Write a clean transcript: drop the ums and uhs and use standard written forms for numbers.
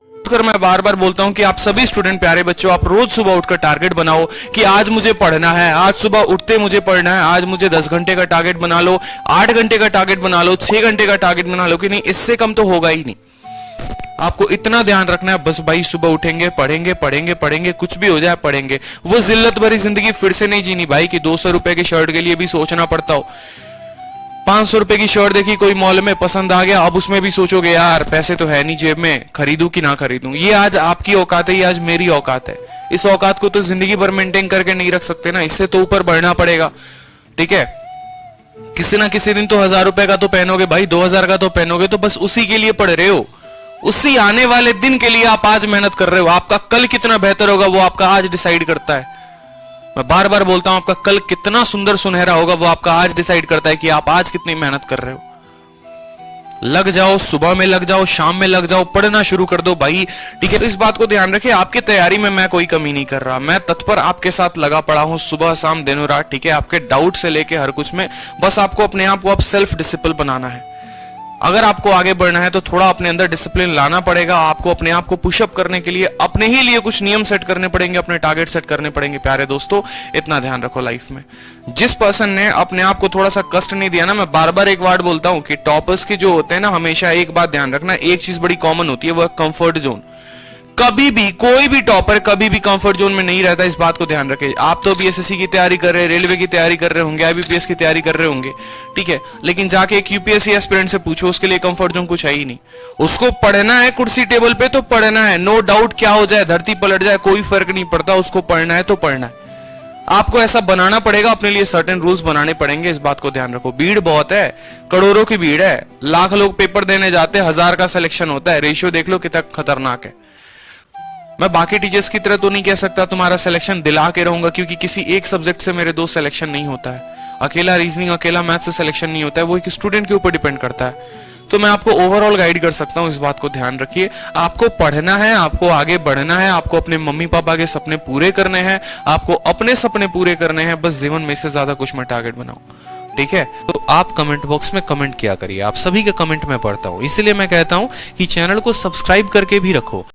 कर मैं बार बार बोलता हूं कि आप सभी स्टूडेंट प्यारे बच्चों, आप रोज सुबह उठकर टारगेट बनाओ कि आज मुझे पढ़ना है, आज सुबह उठते मुझे पढ़ना है, आज मुझे 10 घंटे का टारगेट बना लो, 8 घंटे का टारगेट बना लो, 6 घंटे का टारगेट बना लो, कि नहीं इससे कम तो होगा ही नहीं। आपको इतना ध्यान रखना है, बस भाई सुबह उठेंगे, पढ़ेंगे पढ़ेंगे पढ़ेंगे, कुछ भी हो जाए पढ़ेंगे। वो जिल्लत भरी जिंदगी फिर से नहीं जीनी भाई कि 200 रुपए की शर्ट के लिए भी सोचना पड़ता हो। 500 रुपए की शर्ट देखी कोई मॉल में, पसंद आ गया, अब उसमें भी सोचोगे यार पैसे तो है नहीं जेब में, खरीदूं कि ना खरीदूं। ये आज आपकी औकात है, ये आज मेरी औकात है। इस औकात को तो जिंदगी भर मेंटेन करके नहीं रख सकते ना, इससे तो ऊपर बढ़ना पड़ेगा। ठीक है, किसी ना किसी दिन तो 1000 रुपए का तो पहनोगे भाई, 2000 का तो पहनोगे, तो बस उसी के लिए पढ़ रहे हो, उसी आने वाले दिन के लिए आप आज मेहनत कर रहे हो। आपका कल कितना बेहतर होगा वो आपका आज डिसाइड करता है। मैं बार बार बोलता हूं, आपका कल कितना सुंदर सुनहरा होगा वो आपका आज डिसाइड करता है कि आप आज कितनी मेहनत कर रहे हो। लग जाओ, सुबह में लग जाओ, शाम में लग जाओ, पढ़ना शुरू कर दो भाई। ठीक है, तो इस बात को ध्यान रखिए, आपकी तैयारी में मैं कोई कमी नहीं कर रहा, मैं तत्पर आपके साथ लगा पड़ा हूं सुबह शाम दिनों रात। ठीक है, आपके डाउट से लेके हर कुछ में, बस आपको अपने आप को आप सेल्फ डिसिप्लिन बनाना है। अगर आपको आगे बढ़ना है तो थोड़ा अपने अंदर डिसिप्लिन लाना पड़ेगा। आपको अपने आप को पुशअप करने के लिए अपने ही लिए कुछ नियम सेट करने पड़ेंगे, अपने टारगेट सेट करने पड़ेंगे। प्यारे दोस्तों, इतना ध्यान रखो लाइफ में। जिस पर्सन ने अपने आप को थोड़ा सा कष्ट नहीं दिया ना, मैं बार बार एक वर्ड बोलता हूं कि टॉपर्स के जो होते हैं ना, हमेशा एक बात ध्यान रखना, एक चीज बड़ी कॉमन होती है, वो है कंफर्ट जोन। कभी भी कोई भी टॉपर कभी भी कंफर्ट जोन में नहीं रहता, इस बात को ध्यान रखें। आप तो बीएसएससी की तैयारी कर रहे हैं, रेलवे की तैयारी कर रहे होंगे, आईबीपीएस की तैयारी कर रहे होंगे, ठीक है, लेकिन जाके एक यूपीएससी एस्पिरेंट से पूछो, उसके लिए कंफर्ट जोन कुछ है ही नहीं। उसको पढ़ना है कुर्सी टेबल पे तो पढ़ना है, नो डाउट, क्या हो जाए, धरती पलट जाए, कोई फर्क नहीं पड़ता, उसको पढ़ना है तो पढ़ना है। आपको ऐसा बनाना पड़ेगा, अपने लिए सर्टेन रूल्स बनाने पड़ेंगे, इस बात को ध्यान रखो। भीड़ बहुत है, करोड़ों की भीड़ है, लाख लोग पेपर देने जाते हैं, 1000 का सिलेक्शन होता है। रेशियो देख लो कितना खतरनाक है। मैं बाकी टीचर्स की तरह तो नहीं कह सकता तुम्हारा सिलेक्शन दिला के रहूंगा, क्योंकि किसी एक सब्जेक्ट से मेरे 2 सिलेक्शन नहीं होता है। अकेला रीजनिंग, अकेला मैथ से सिलेक्शन नहीं होता है, वो एक स्टूडेंट के ऊपर डिपेंड करता है। तो मैं आपको ओवरऑल गाइड कर सकता हूं, इस बात को ध्यान रखिए। आपको पढ़ना है, आपको आगे बढ़ना है, आपको अपने मम्मी पापा के सपने पूरे करने हैं, आपको अपने सपने पूरे करने हैं, बस जीवन में इससे ज्यादा कुछ मैं टारगेट बनाऊं। ठीक है, तो आप कमेंट बॉक्स में कमेंट किया करिए, आप सभी के कमेंट में पढ़ता हूं, इसलिए मैं कहता हूं कि चैनल को सब्सक्राइब करके भी रखो।